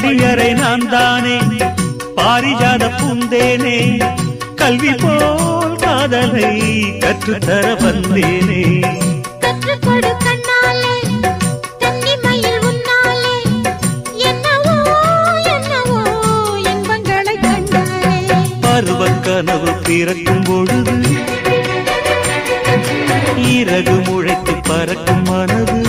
பள்ளியறை நான் தானே பாரிஜாத பூந்தேனே கல்வி போல் காதலை கற்றுத்தர வந்தேனே கற்றுக்கொடு கண்ணாலே கன்னிமயில் உன்னாலே என்னவோ என்னவோ இன்பங்களை கண்டாலே பருவக் கனவு பிறக்கும் பொழுது இறகு முளைத்து பறக்கும் மனது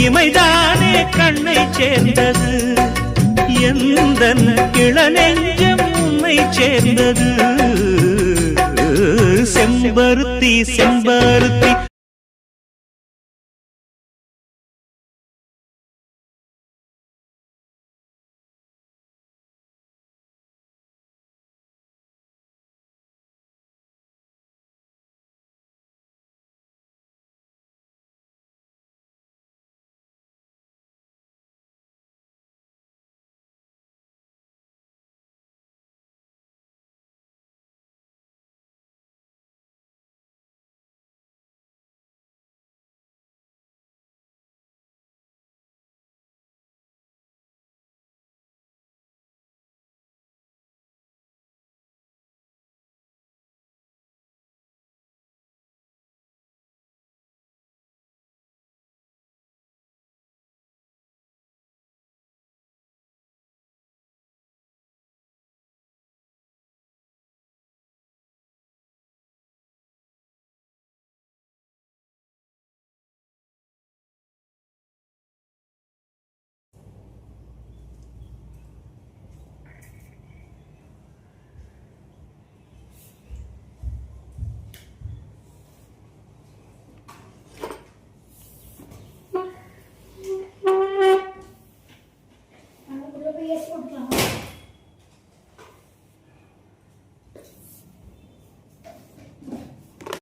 இமைதானே கண்ணை சேர்ந்தது எந்தன் இளநெஞ்சம் உன்னை சேர்ந்தது செம்பருத்தி செம்பருத்தி